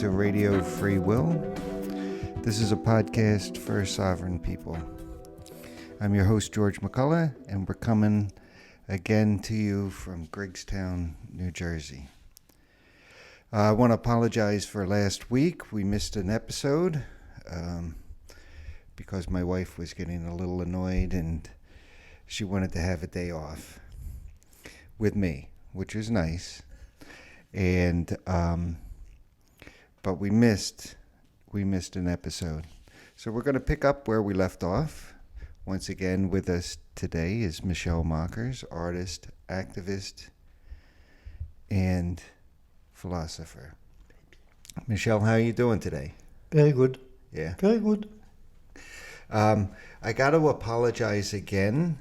to Radio Free Will. This is a podcast for sovereign people. I'm your host, George McCullough, and we're coming again to you from Griggstown, New Jersey. I want to apologize for last week. We missed an episode because my wife was getting a little annoyed and she wanted to have a day off with me, which is nice. And but we missed an episode. So we're going to pick up where we left off. Once again with us today is Michelle Mockers, artist, activist, and philosopher. Michelle, how are you doing today? Very good. Yeah. Very good. I got to apologize again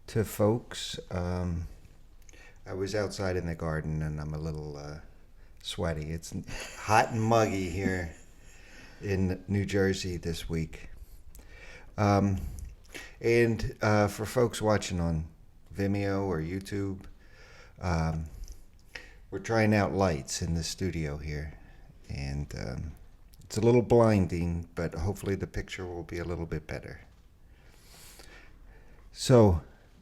to folks. I was outside in the garden and I'm a little sweaty. It's hot and muggy here in New Jersey this week. And for folks watching on Vimeo or YouTube, we're trying out lights in the studio here. And it's a little blinding, but hopefully the picture will be a little bit better. So,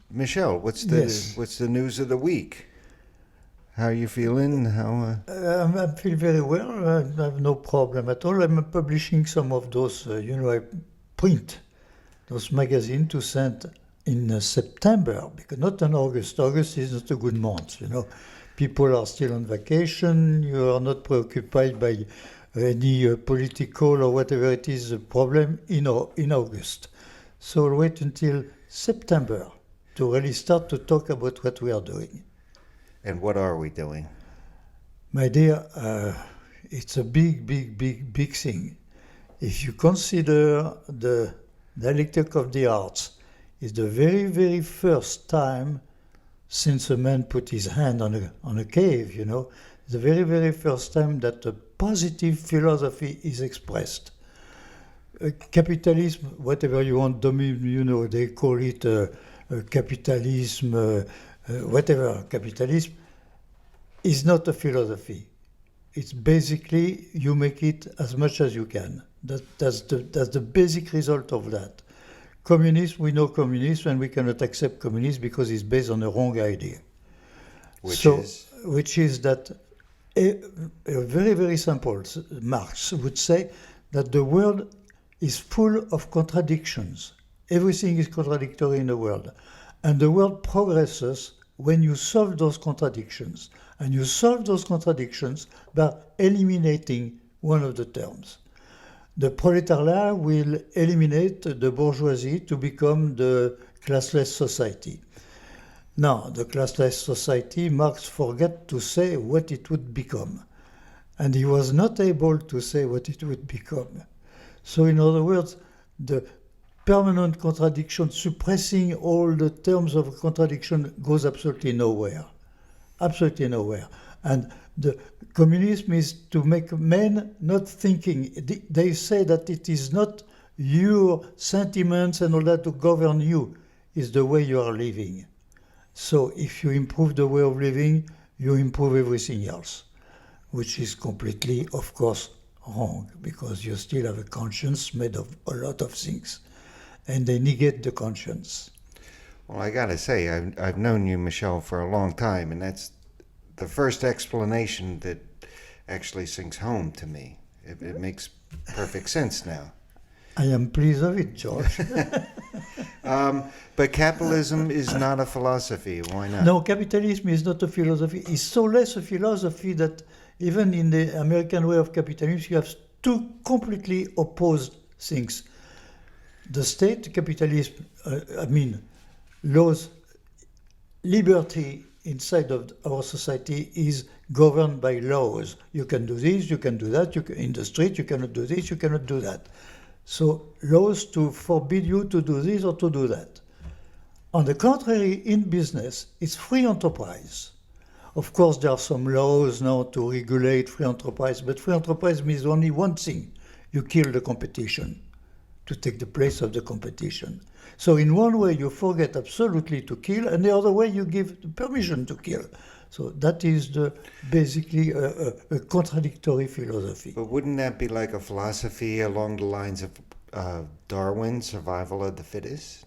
Michelle, what's the news of the week? How are you feeling? I feel very well. I have no problem at all. I'm publishing some of those, I print those magazines to send in September, because not in August. August is not a good month, People are still on vacation. You are not preoccupied by any political or whatever it is problem in August. So I'll wait until September to really start to talk about what we are doing. And what are we doing? My dear, it's a big thing. If you consider the dialectic of the arts is the very, very first time since a man put his hand on a cave, the very, very first time that a positive philosophy is expressed. Capitalism, whatever you want, they call it capitalism, whatever. Capitalism is not a philosophy. It's basically you make it as much as you can. That's the basic result of that. Communism, we know communism, and we cannot accept communism because it's based on a wrong idea. Which is that a very, very simple. Marx would say that the world is full of contradictions. Everything is contradictory in the world. And the world progresses when you solve those contradictions. And you solve those contradictions by eliminating one of the terms. The proletariat will eliminate the bourgeoisie to become the classless society. Now, the classless society, Marx forgot to say what it would become. And he was not able to say what it would become. So in other words, the permanent contradiction, suppressing all the terms of contradiction goes absolutely nowhere. Absolutely nowhere. And the communism is to make men not thinking. They say that it is not your sentiments and all that to govern you, it's the way you are living. So if you improve the way of living, you improve everything else, which is completely, of course, wrong, because you still have a conscience made of a lot of things, and they negate the conscience. Well, I gotta say, I've known you, Michelle, for a long time, and that's the first explanation that actually sinks home to me. It makes perfect sense now. I am pleased of it, George. But capitalism is not a philosophy. Why not? No, capitalism is not a philosophy. It's so less a philosophy that even in the American way of capitalism, you have two completely opposed things. The state capitalism, laws, liberty inside of our society is governed by laws. You can do this, you can do that, in the street you cannot do this, you cannot do that. So laws to forbid you to do this or to do that. On the contrary, in business, it's free enterprise. Of course, there are some laws now to regulate free enterprise, but free enterprise means only one thing. You kill the competition to take the place of the competition. So in one way, you forget absolutely to kill, and the other way, you give the permission to kill. So that is basically a contradictory philosophy. But wouldn't that be like a philosophy along the lines of Darwin, survival of the fittest?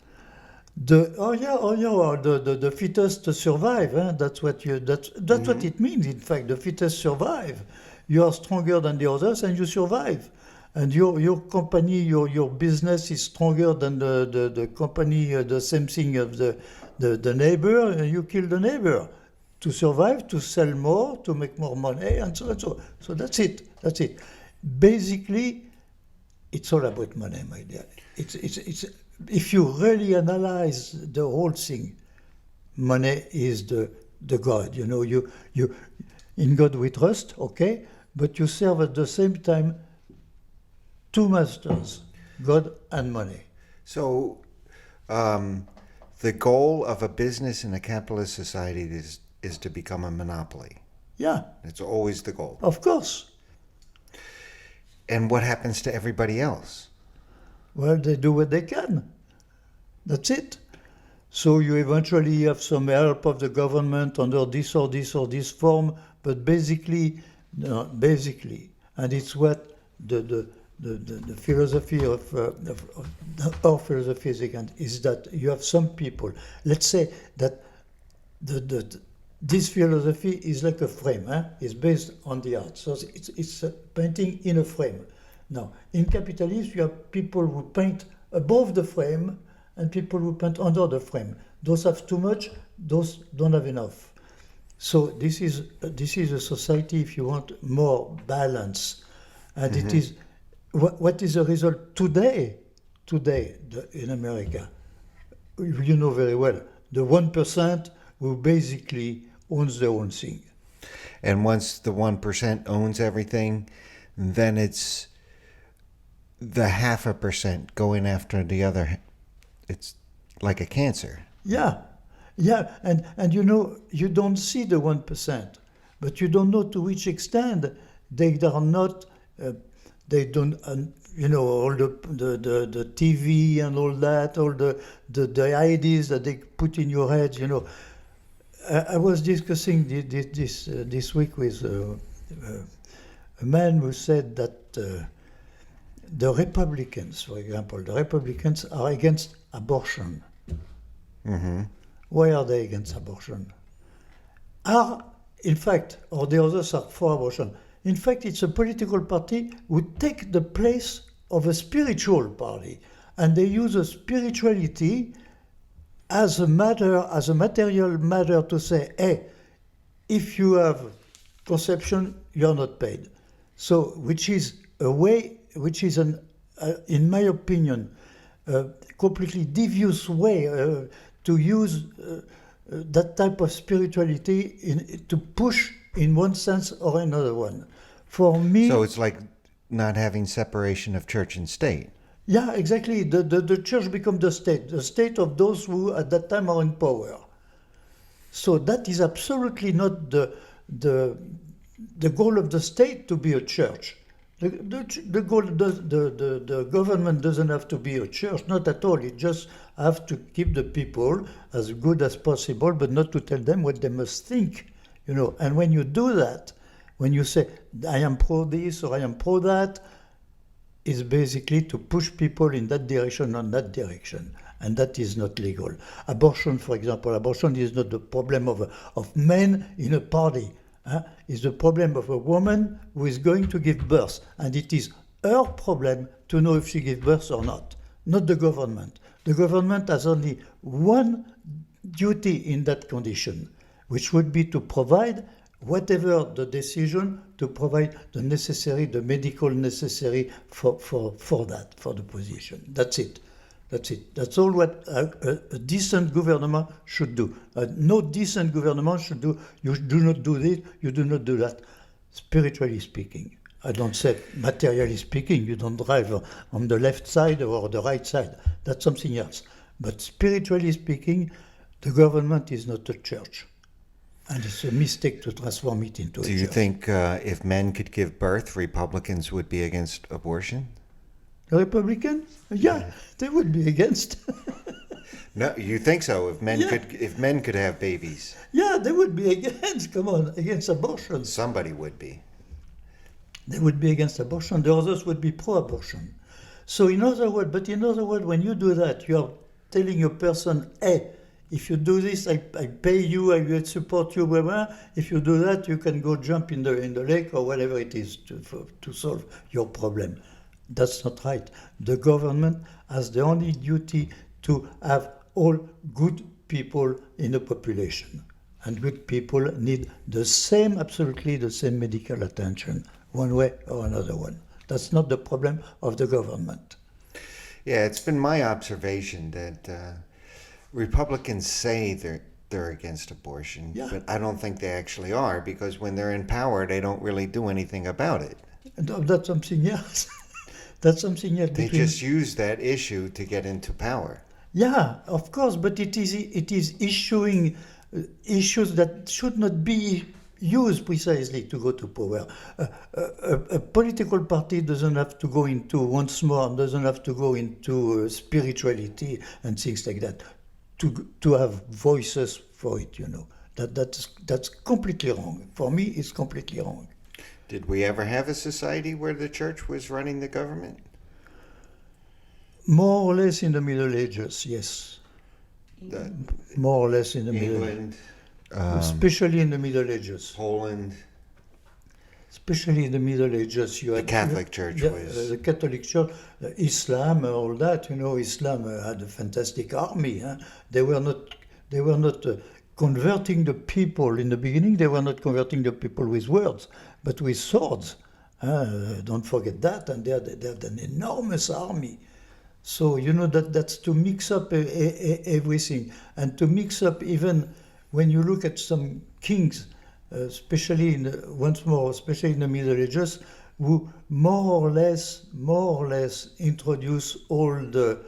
The fittest survive. That's what what it means. In fact, the fittest survive. You are stronger than the others, and you survive. And your company, your business is stronger than the company. The same thing of the neighbor. And you kill the neighbor to survive, to sell more, to make more money, and so on. So that's it. That's it. Basically, it's all about money, my dear. It's if you really analyze the whole thing, money is the God. You know, you in God we trust, okay, but you serve at the same time two masters, God and money. So, the goal of a business in a capitalist society is to become a monopoly. Yeah, It's always the goal. of course. And what happens to everybody else? Well, they do what they can. That's it. So you eventually have some help of the government under this or this or this form, but basically, no, basically, and it's what the philosophy of our philosophy is that you have some people. Let's say that this philosophy is like a frame. It's based on the art, so it's a painting in a frame. Now, in capitalism, you have people who paint above the frame and people who paint under the frame. Those have too much, those don't have enough. So this is a society, if you want, more balance. And it is, what is the result today in America? You know very well, the 1% who basically owns their own thing. And once the 1% owns everything, then it's the 0.5% going after the other. It's like a cancer. Yeah, and you know, you don't see the 1%, but you don't know to which extent they are not, they don't, you know, all the TV and all that, all the ideas that they put in your head, you know. I was discussing this week with a man who said that the Republicans, for example, are against abortion. Mm-hmm. Why are they against abortion? In fact, or the others are for abortion. In fact, it's a political party who take the place of a spiritual party, and they use a spirituality as a material matter to say, hey, if you have conception, you're not paid. So, which is a way, which is in my opinion, a completely devious way to use that type of spirituality to push in one sense or another one. For me, So it's like not having separation of church and state. yeah, exactly. The church becomes the state of those who at that time are in power. So that is absolutely not the goal of the state to be a church. The goal, the government doesn't have to be a church, not at all. It just has to keep the people as good as possible, but not to tell them what they must think, you know. And when you do that, when you say, I am pro this or I am pro that, is basically to push people in that direction or that direction. And that is not legal. Abortion, for example, abortion is not the problem of men in a party. It's the problem of a woman who is going to give birth. And it is her problem to know if she gives birth or not the government. The government has only one duty in that condition, which would be to provide whatever the decision, to provide the medical necessary for the position. That's it. That's all what a decent government should do. No decent government should do. You do not do this, you do not do that. Spiritually speaking. I don't say materially speaking, you don't drive on the left side or the right side. That's something else. But spiritually speaking, the government is not a church. And it's a mistake to transform it into a church. Do you think if men could give birth, Republicans would be against abortion? The Republicans? Yeah, they would be against. No, you think so? Yeah. If men could have babies, Yeah, they would be against, come on, against abortion. somebody would be. They would be against abortion. The others would be pro-abortion. So in other words, when you do that, you are telling a person, hey, if you do this, I pay you, I will support you, blah, blah. If you do that, you can go jump in the lake or whatever it is to solve your problem. That's not right. The government has the only duty to have all good people in the population. And good people need absolutely the same medical attention, one way or another one. That's not the problem of the government. Yeah, it's been my observation that Republicans say they're against abortion, Yeah. but I don't think they actually are, because when they're in power, they don't really do anything about it. And that's something else. That's something else. They just use that issue to get into power. Yeah, of course, but it is issuing issues that should not be used precisely to go to power. A political party doesn't have to go into, once more, doesn't have to go into spirituality and things like that to have voices for it, you know. That's completely wrong. For me, it's completely wrong. Did we ever have a society where the church was running the government? More or less in the Middle Ages, yes. The, More or less in the Middle Ages. England, Especially in the Middle Ages. Poland. Especially in the Middle Ages, you had The Catholic Church was... the Catholic Church, Islam, all that. You know, Islam had a fantastic army. Huh? They were not converting the people in the beginning. They were not converting the people with words, but with swords. Don't forget that. And they had an enormous army. So you know that's to mix up everything, and to mix up even when you look at some kings. Especially especially in the Middle Ages, who more or less introduce all the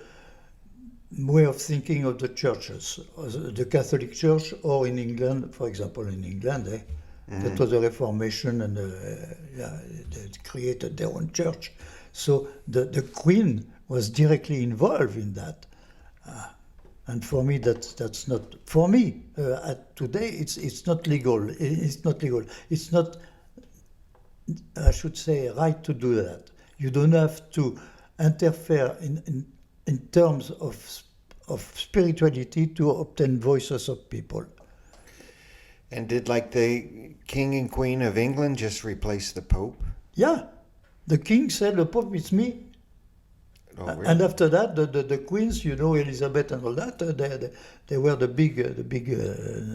way of thinking of the churches, the Catholic Church, or in England, for example, that was the Reformation, and they created their own church. So the Queen was directly involved in that. And for me, that's not. For me, today, it's not legal. It's not legal. It's not. I should say, right to do that. You don't have to interfere in terms of spirituality to obtain voices of people. And did like the King and Queen of England just replace the Pope? Yeah, the king said, "The Pope is me." Oh, really? And after that, the queens, you know, Elizabeth and all that, they were the big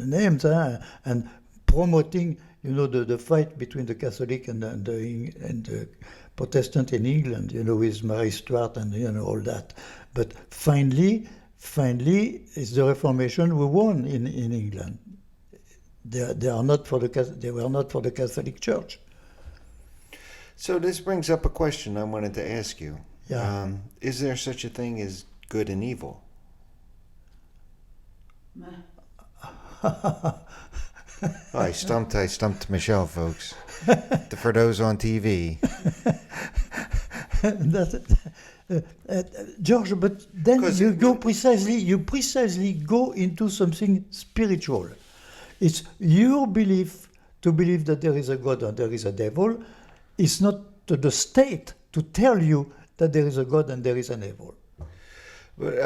names, and promoting, you know, the fight between the Catholic and the Protestant in England, you know, with Mary Stuart and, you know, all that. But finally, it's the Reformation who won in England. They were not for the Catholic Church. So this brings up a question I wanted to ask you. Yeah. Is there such a thing as good and evil? I stumped Michelle, folks. For those on TV. George, but then you precisely go into something spiritual. It's your belief to believe that there is a God and there is a devil. It's not to the state to tell you that there is a God and there is an evil. But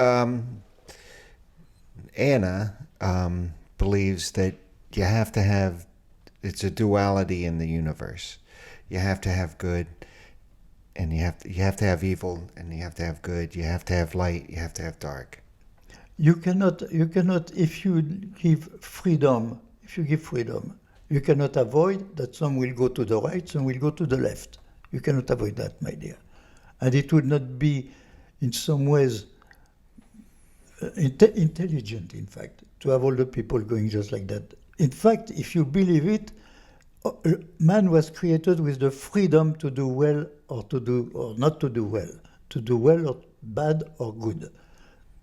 Anna believes that you have to have, it's a duality in the universe. You have to have good, and you have to have evil, and you have to have good. You have to have light. You have to have dark. You cannot. If you give freedom, you cannot avoid that some will go to the right, some will go to the left. You cannot avoid that, my dear. And it would not be, in some ways, intelligent, in fact, to have all the people going just like that. In fact, if you believe it, man was created with the freedom to do well or not to do well or bad or good.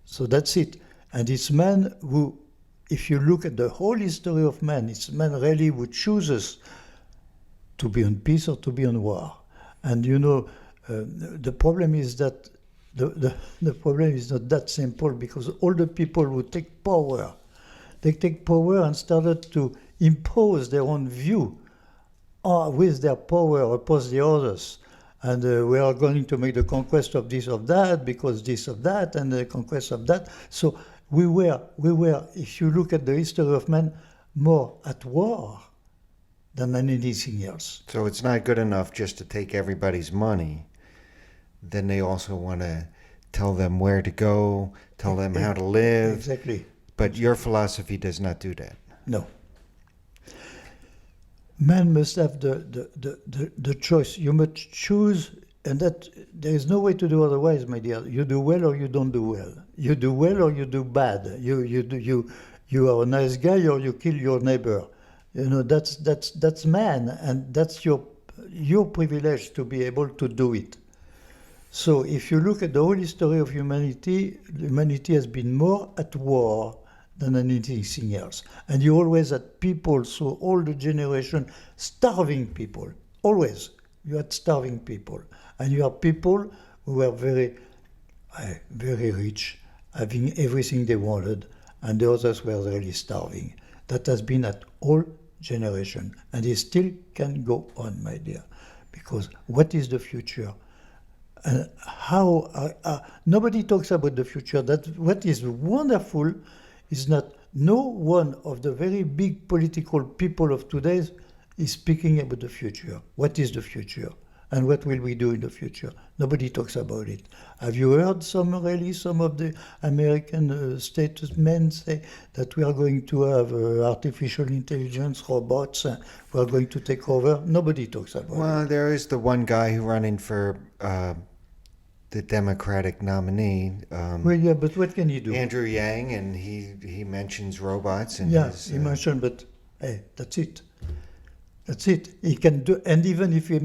So that's it. And it's man who, if you look at the whole history of man, it's man really who chooses to be on peace or to be on war. And you know, the problem is that the problem is not that simple because all the people who take power, they take power and started to impose their own view with their power upon the others. And we are going to make the conquest of this of that because this of that and the conquest of that. So we were, if you look at the history of man, more at war than anything else. So it's not good enough just to take everybody's money. Then they also want to tell them where to go, tell them how to live. Exactly. But your philosophy does not do that. No. Man must have the choice. You must choose, and that there is no way to do otherwise, my dear. You do well or you don't do well. You do well or you do bad. You are a nice guy or you kill your neighbor. You know, that's man, and that's your privilege to be able to do it. So if you look at the whole history of humanity has been more at war than anything else. And you always had people, so all the generation, starving people. Always. You had starving people. And you have people who were very, very rich, having everything they wanted, and the others were really starving. That has been at all generation. And it still can go on, my dear. Because what is the future? Nobody talks about the future. That what is wonderful is that no one of the very big political people of today is speaking about the future. What is the future? And what will we do in the future? Nobody talks about it. Have you heard some of the American statesmen say that we are going to have artificial intelligence, robots, we are going to take over? Nobody talks about it. Well, there is the one guy who running for the Democratic nominee. Well, yeah, but what can he do? Andrew Yang, and he mentions robots and he mentioned, but hey, that's it. That's it. He can do, and even if he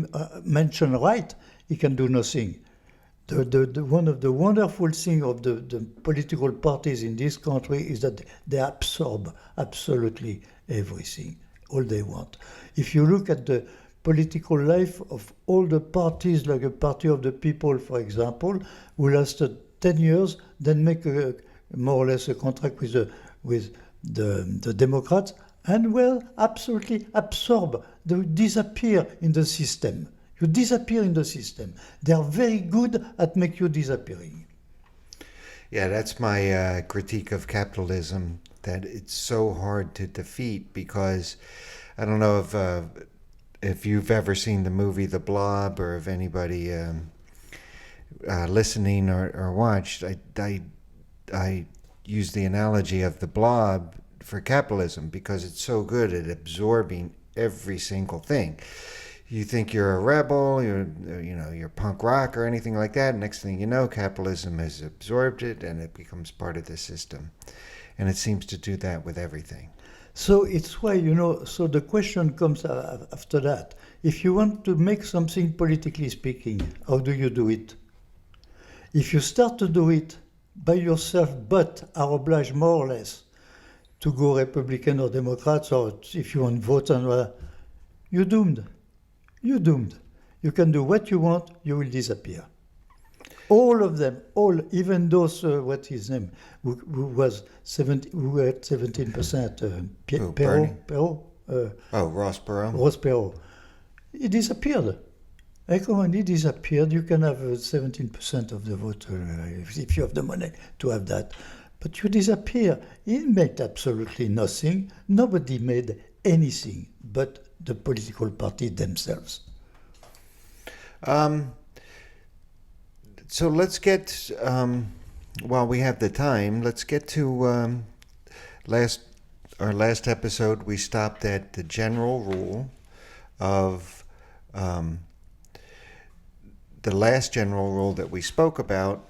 mention right, he can do nothing. The one of the wonderful things of the political parties in this country is that they absorb absolutely everything, all they want. If you look at the political life of all the parties, like a Party of the People, for example, who lasted 10 years, then make more or less a contract with the Democrats, and will absolutely absorb, they disappear in the system. You disappear in the system. They are very good at make you disappearing. Yeah, that's my critique of capitalism, that it's so hard to defeat because I don't know if you've ever seen the movie The Blob, or if anybody listening or watched. I use the analogy of the blob for capitalism because it's so good at absorbing every single thing. You think you're a rebel, you're punk rock or anything like that. Next thing you know, capitalism has absorbed it and it becomes part of the system. And it seems to do that with everything. So it's why, so the question comes after that. If you want to make something politically speaking, how do you do it? If you start to do it by yourself, but are obliged more or less to go Republican or Democrats, or if you want vote, you're doomed. You're doomed. You can do what you want, you will disappear. All of them, even those, what's his name, who was 17%, who had 17%, Ross Perot. Ross Perot. He disappeared. Come on, he disappeared. You can have 17% of the vote if you have the money to have that. But you disappear. He made absolutely nothing. Nobody made anything but the political party themselves. So let's get, while we have the time, let's get to our last episode. We stopped at the general rule of the last general rule that we spoke about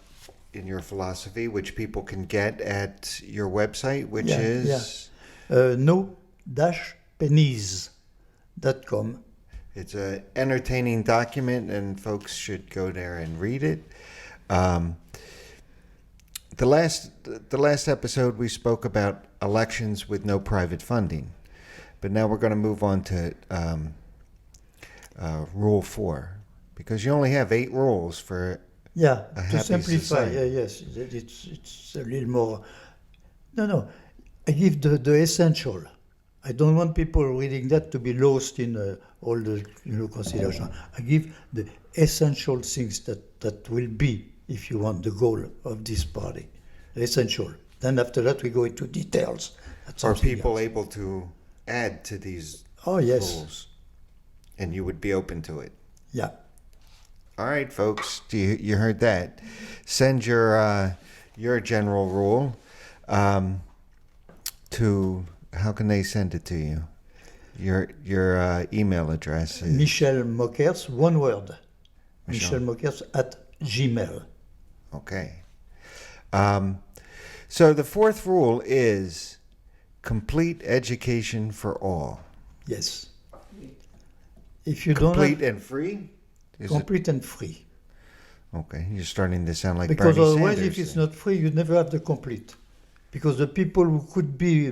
in your philosophy, which people can get at your website, which is no-pennies.com. It's an entertaining document, and folks should go there and read it. The last episode we spoke about elections with no private funding, but now we're going to move on to Rule 4, because you only have 8 rules for Yeah, a to happy simplify, society. yes, it's a little more. No, I give the essential. I don't want people reading that to be lost in all the consideration. I give the essential things that will be, if you want, the goal of this party. Essential. Then after that we go into details. That's Are something people else. able to add to these Oh yes, rules? And you would be open to it. yeah. All right, folks, you heard that? Send your general rule to, how can they send it to you? Your email address is Michel Mokers, one word. Michel. Michel Mokers at Gmail. Okay. Um, so the fourth rule is complete education for all. Yes. If you don't Complete have and free? Is complete and free. it? Okay, you're starting to sound like Because Bernie otherwise, Sanders. if it's then. not free, you never have the complete. Because the people who could be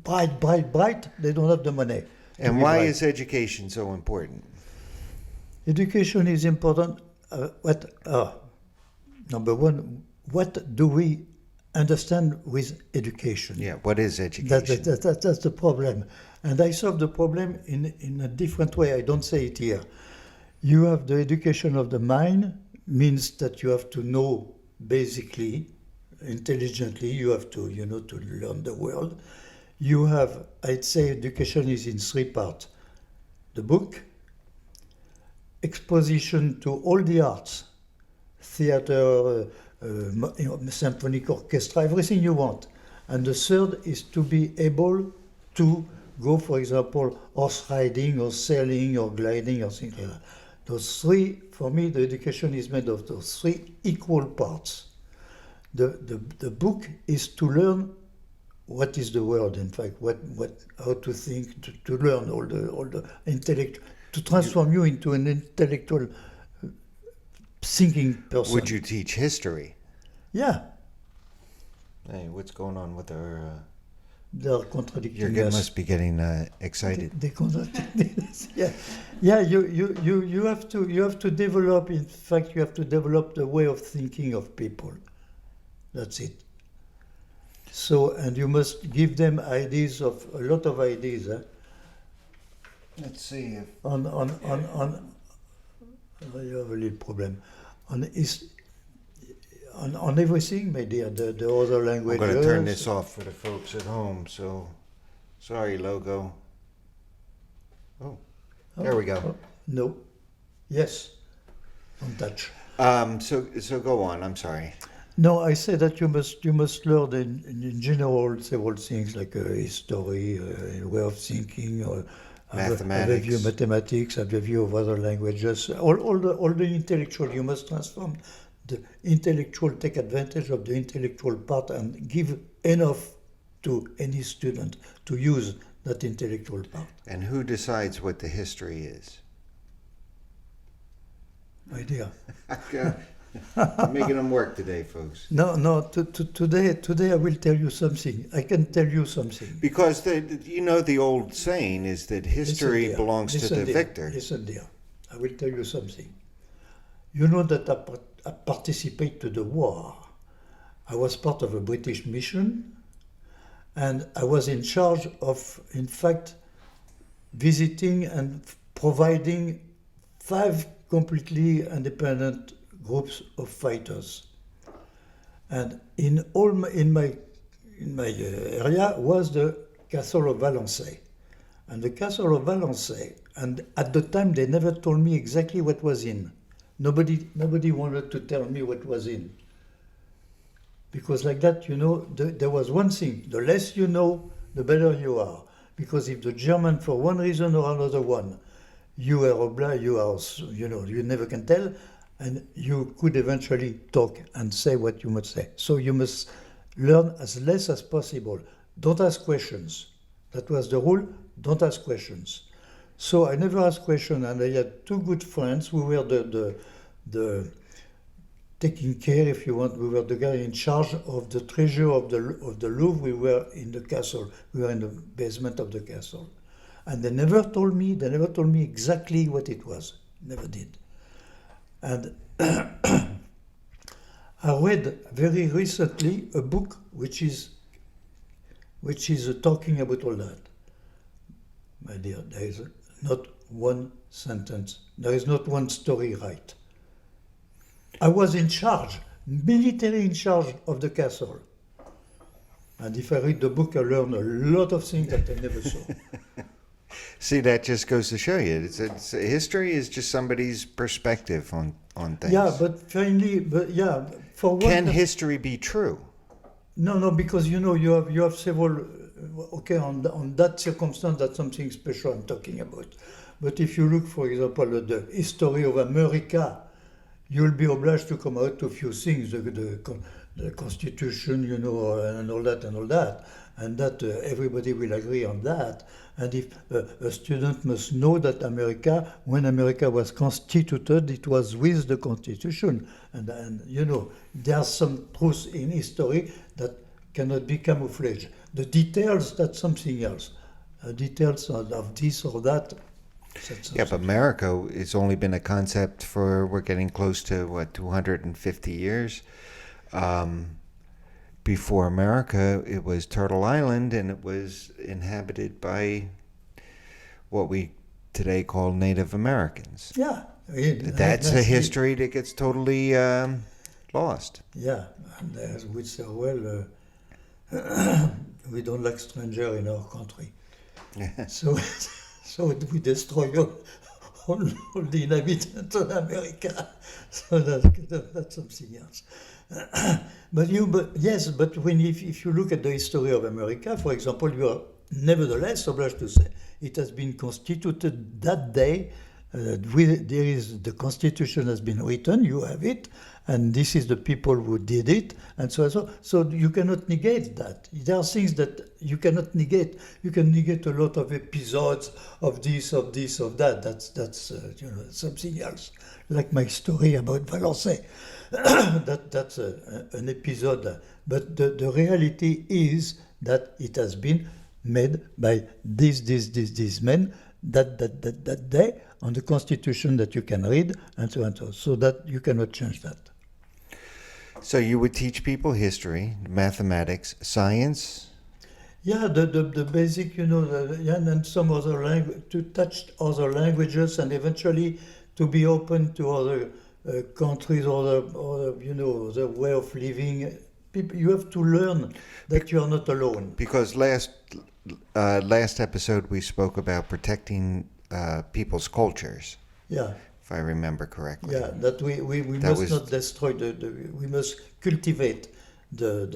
bright, they don't have the money. to And be why bright. is education so important? Education is important? Number one, what do we understand with education? Yeah, what is education? That's the problem. And I solve the problem in a different way. I don't say it here. You have the education of the mind, means that you have to know basically, intelligently, you have to, to learn the world. You have, I'd say education is in three parts. The book, exposition to all the arts, theater, symphonic orchestra, everything you want. And the third is to be able to go, for example, horse riding or sailing or gliding or things like that. Those three, for me, the education is made of those three equal parts. The book is to learn what is the world, in fact, how to think, to learn all the intellect, to transform you into an intellectual thinking person. Would you teach history? Yeah, Hey, what's going on with our? they're contradicting You us. must be getting excited. They contradict us. Yeah. You have to develop. In fact, you have to develop the way of thinking of people. That's it. So, and you must give them ideas of a lot of ideas. Let's see if On you have a little problem on everything, my dear. The other I'm languages. going to turn this off for the folks at home. So, sorry, logo. Oh, there we go. No. Yes. Don't touch. So go on. I'm sorry. No, I say that you must learn in general several things like history, way of thinking, or have a view of mathematics, have a view of other languages. All the intellectual, you must transform the intellectual, take advantage of the intellectual part and give enough to any student to use that intellectual part. And who decides what the history is? My dear. I'm making them work today, folks. No. Today I will tell you something. I can tell you something. Because the old saying is that history belongs to the victor. Listen, dear. I will tell you something. You know that I participate to the war. I was part of a British mission, and I was in charge of, in fact, visiting and providing 5 completely independent groups of fighters. And in my area was the Castle of Valençay. And the Castle of Valençay, and at the time they never told me exactly what was in. Nobody wanted to tell me what was in. Because like that, there was one thing: the less you know, the better you are. Because if the German, for one reason or another one, you are obliged, you never can tell, and you could eventually talk and say what you must say. So you must learn as less as possible. Don't ask questions. That was the rule. Don't ask questions. So I never asked questions, and I had 2 good friends who were the taking care, if you want. We were the guy in charge of the treasure of the Louvre. We were in the castle. We were in the basement of the castle, and they never told me exactly what it was. Never did. And I read very recently a book which is talking about all that. My dear, there is not one sentence, there is not one story right. I was in charge, military in charge of the castle. And if I read the book, I learn a lot of things that I never saw. See, that just goes to show you. History is just somebody's perspective on things. Yeah, but finally, for one. Can history be true? No, because you have several. Okay, on that circumstance, that's something special I'm talking about. But if you look, for example, at the history of America, you'll be obliged to come out to a few things, the Constitution, and all that, and that everybody will agree on that. And if a student must know that when America was constituted, it was with the Constitution, and there's some truth in history that cannot be camouflaged. The details, that's something else. Details of this or that. Yeah, but America, it's only been a concept we're getting close to, 250 years. Before America, it was Turtle Island, and it was inhabited by what we today call Native Americans. Yeah. That's a history that gets totally lost. Yeah, and as we say, we don't like strangers in our country. So we destroy all the inhabitants of America. So that's something else. But if you look at the history of America, for example, you are nevertheless obliged to say it has been constituted that day. The Constitution has been written. You have it, and this is the people who did it, and so on. So you cannot negate that. There are things that you cannot negate. You can negate a lot of episodes of this, of that. That's something else. Like my story about Valençay. That's an episode. But the reality is that it has been made by these men that day on the Constitution that you can read, and so on, so that you cannot change that. So you would teach people history, mathematics, science? Yeah, the basic, and some other language, to touch other languages, and eventually to be open to other countries, other way of living. People, you have to learn that you are not alone. Because last episode we spoke about protecting people's cultures. Yeah. If I remember correctly. Yeah, that we must not destroy we must cultivate the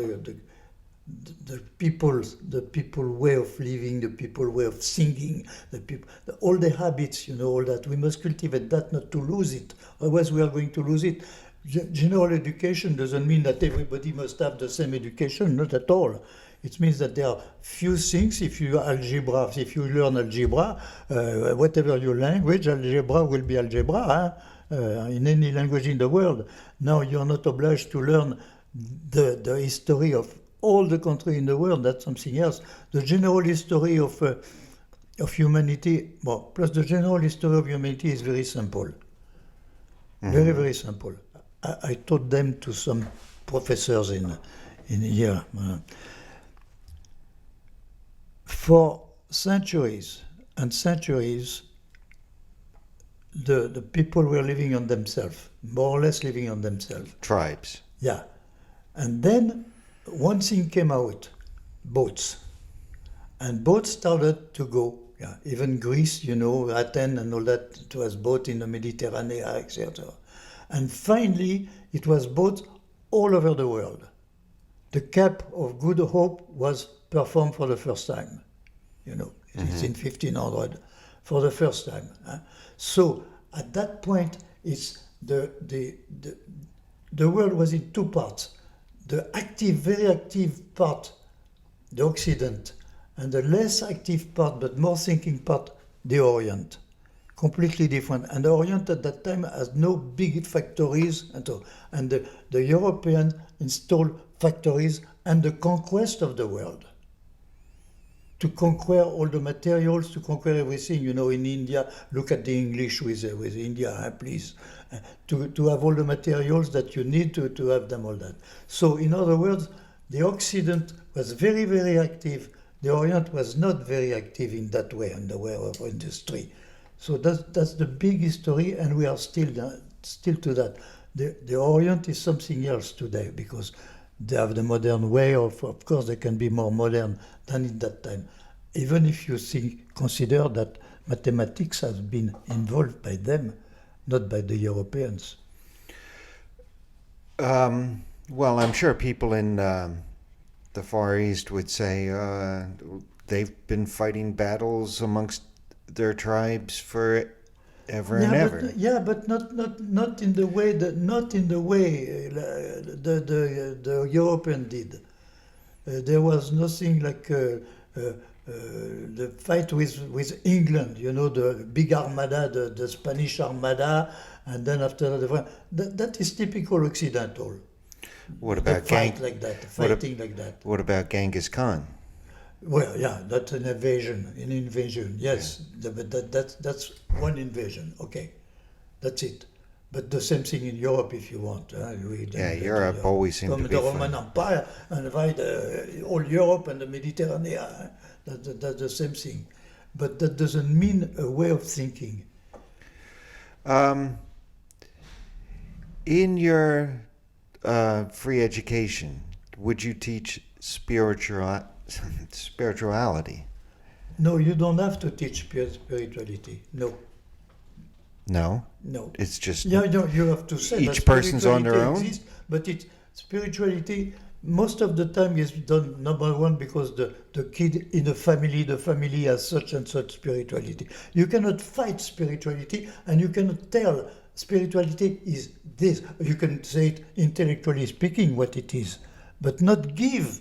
people way of living, the people way of singing, all the habits, all that. We must cultivate that, not to lose it. Otherwise we are going to lose it. General education doesn't mean that everybody must have the same education, not at all. It means that there are few things. If you learn algebra, whatever your language, algebra will be algebra in any language in the world. Now you're not obliged to learn the history of all the countries in the world. That's something else. The general history of humanity, plus the general history of humanity is very simple. Mm-hmm. Very, very simple. I taught them to some professors in here. For centuries and centuries, the people were living on themselves, more or less living on themselves. Tribes. Yeah. And then one thing came out, boats. And boats started to go. Yeah. Even Greece, Athens and all that, it was boat in the Mediterranean, etc. And finally, it was boats all over the world. The Cape of Good Hope was performed for the first time. It's in 1500 for the first time. So at that point, it's the world was in two parts. The active, very active part, the Occident, and the less active part, but more thinking part, the Orient. Completely different. And the Orient at that time has no big factories and all. And the Europeans installed factories and the conquest of the world. to conquer all the materials, to conquer everything. You know, in India, look at the English with India, please. To have all the materials that you need to have them all that. So, in other words, the Occident was very, very active. The Orient was not very active in that way, in the way of industry. So that's the big history, and we are still to that. The Orient is something else today because they have the modern way of course, they can be more modern than in that time. Even if you consider that mathematics has been involved by them, not by the Europeans. Well, I'm sure people in the Far East would say they've been fighting battles amongst their tribes forever and ever. But not in the way the European did. There was nothing like the fight with England. You know, the big armada, the Spanish armada, and then after that is typical Occidental. What about fighting like that? What about Genghis Khan? Well, yeah, that's an invasion. Yes, yeah. But that's one invasion. Okay, that's it. But the same thing in Europe, if you want. Europe always seemed to be the Roman Empire and divide all Europe and the Mediterranean. That's the same thing. But that doesn't mean a way of thinking. In your free education, would you teach spirituality? No, you don't have to teach spirituality. No. No? No. It's just... Yeah, you have to say each person's on their own? But spirituality, most of the time is done, number one, because the kid in the family has such and such spirituality. You cannot fight spirituality, and you cannot tell spirituality is this. You can say it intellectually speaking what it is, but not give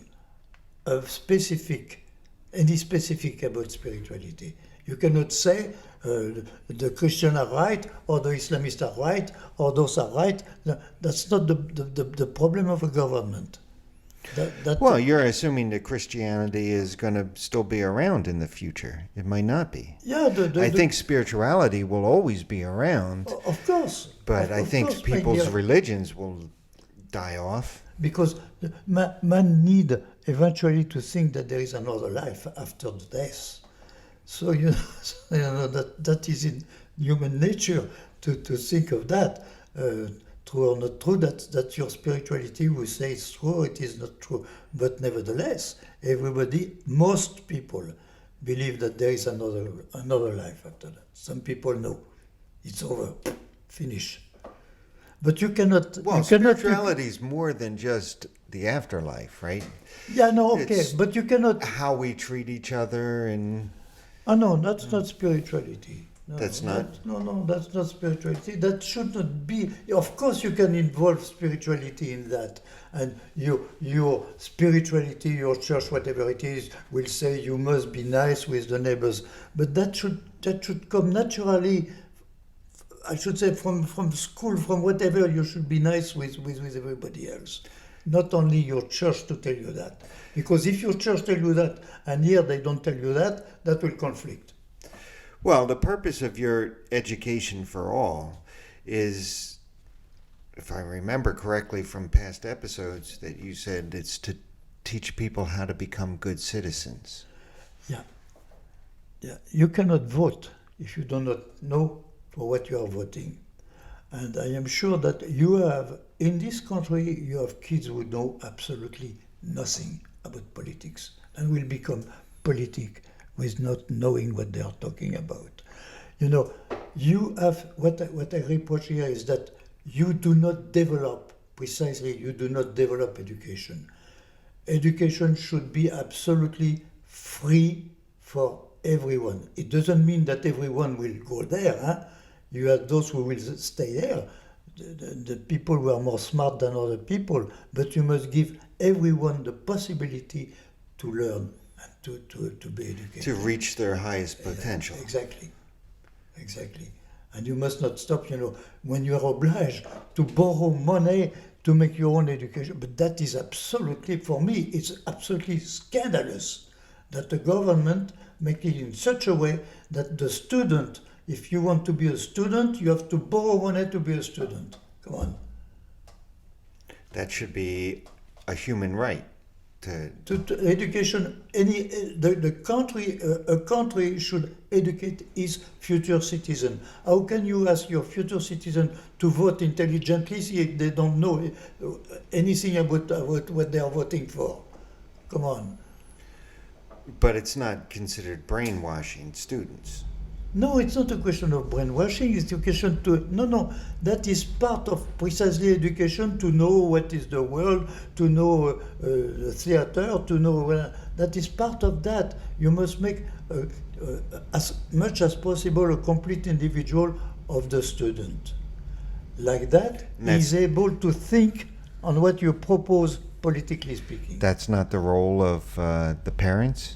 any specific about spirituality. You cannot say the Christians are right, or the Islamists are right, or those are right. That's not the problem of a government. Well, you're assuming that Christianity is going to still be around in the future. It might not be. Yeah, I think spirituality will always be around. Of course. But I think people's religions will die off. Because man need eventually to think that there is another life after death. So you know that is in human nature to think of that. True or not true, that your spirituality will say it's true, it is not true. But nevertheless, most people believe that there is another life after that. Some people know. It's over. Finish. But you cannot... Well, spirituality is more than just the afterlife, right? Yeah, no, okay. It's but you cannot... how we treat each other and... Oh, no, that's not spirituality. No, that's not? No, that's not spirituality. That should not be. Of course, you can involve spirituality in that. And your spirituality, your church, whatever it is, will say you must be nice with the neighbors. But that should come naturally. I should say from school, from whatever, you should be nice with everybody else. Not only your church to tell you that. Because if your church tell you that, and here they don't tell you that, that will conflict. Well, the purpose of your education for all is, if I remember correctly from past episodes, that you said it's to teach people how to become good citizens. Yeah. You cannot vote if you do not know for what you are voting. And I am sure that in this country, you have kids who know absolutely nothing about politics and will become politic with not knowing what they are talking about. You know, you have, what I reproach here is that you do not develop education. Education should be absolutely free for everyone. It doesn't mean that everyone will go there. Huh? You have those who will stay there, the people who are more smart than other people, but you must give everyone the possibility to learn and to be educated. To reach their highest potential. Exactly. And you must not stop, when you are obliged to borrow money to make your own education. But that is absolutely, for me, it's absolutely scandalous. that the government make it in such a way that the student, if you want to be a student, you have to borrow money to be a student. Come on. That should be a human right to To education, the country, a country should educate its future citizen. How can you ask your future citizen to vote intelligently if they don't know anything about what they are voting for? Come on. but it's not considered brainwashing students. No, it's not a question of brainwashing. It's a question to no. That is part of precisely education to know what is the world, to know theater, to know that is part of that. You must make as much as possible a complete individual of the student. Like that, he is able to think on what you propose, politically speaking. That's not the role of the parents.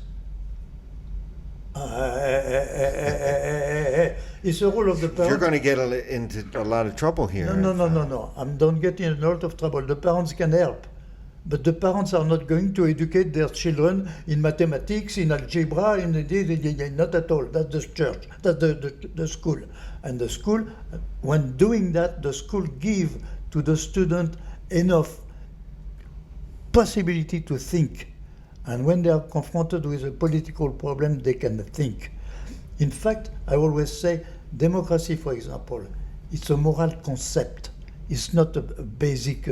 It's the role of the parents. You're going to get into a lot of trouble here. No. I don't get in a lot of trouble. The parents can help. But the parents are not going to educate their children in mathematics, in algebra, not at all. That's the church, that's the school. And the school, when doing that, the school give to the student enough possibility to think. And when they are confronted with a political problem, they can think. In fact, I always say, democracy, for example, it's a moral concept. It's not a basic,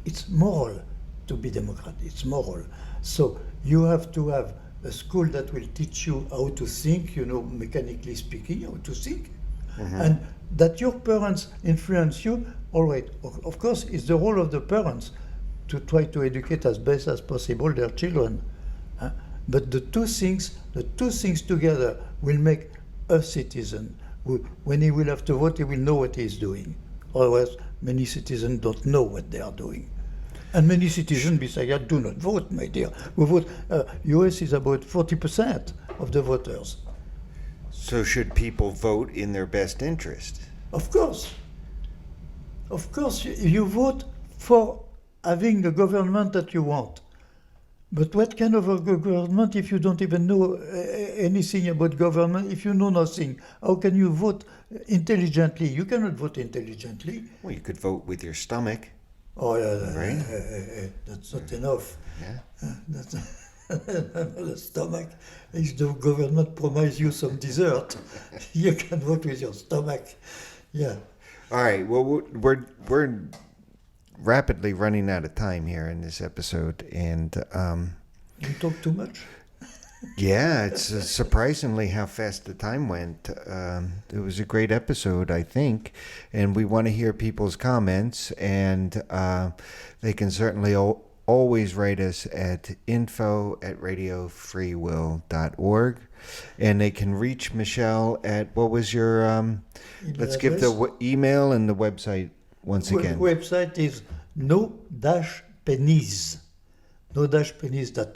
it's moral to be democratic. It's moral. So you have to have a school that will teach you how to think, mechanically speaking, how to think. Mm-hmm. And that your parents influence you, all right. Of course, it's the role of the parents to try to educate as best as possible their children. But the two things together will make a citizen. When he will have to vote, he will know what he is doing. Otherwise, many citizens don't know what they are doing. And many citizens, besides, do not vote, my dear. We vote. US is about 40% of the voters. So should people vote in their best interest? Of course. Of course, you vote for having the government that you want. But what kind of a government if you don't even know anything about government, if you know nothing? How can you vote intelligently? You cannot vote intelligently. Well, you could vote with your stomach. Oh, yeah, right? That's not enough. Yeah. That's the stomach. If the government promises you some dessert, you can vote with your stomach. Yeah. All right. Well, we're rapidly running out of time here in this episode, and you talk too much. Yeah, it's surprisingly how fast the time went. It was a great episode, I think, and we want to hear people's comments, and they can certainly always write us at info@radiofreewill.org, and they can reach Michel at, what was your let's give the email and the website once again. The website is no-pennies. No-pennies that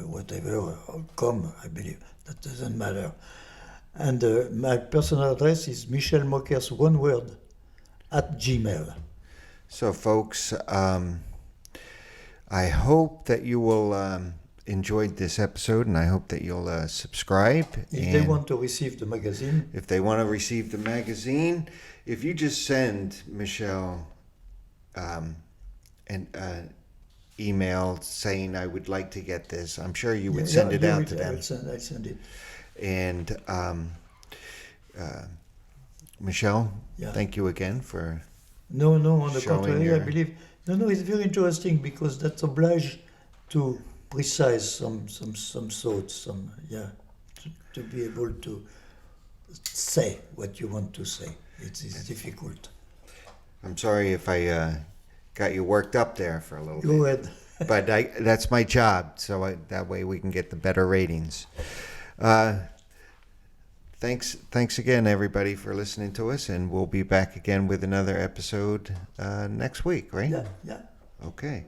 whatever com, I believe. That doesn't matter. And my personal address is Michel Mokers, one word, @gmail. So, folks, I hope that you will enjoyed this episode, and I hope that you'll subscribe. If they want to receive the magazine. If they want to receive the magazine, if you just send Michel an email saying, I would like to get this, I'm sure you would send it out to them. I send it. And Michel, Yeah. thank you again for No, on the showing contrary, your... I believe. No, it's very interesting because that's obliged to precise some thoughts, to be able to say what you want to say. It's difficult. I'm sorry if I got you worked up there for a little bit. Go ahead. But that's my job, so that way we can get the better ratings. Thanks again, everybody, for listening to us, and we'll be back again with another episode next week, right? Yeah. Okay.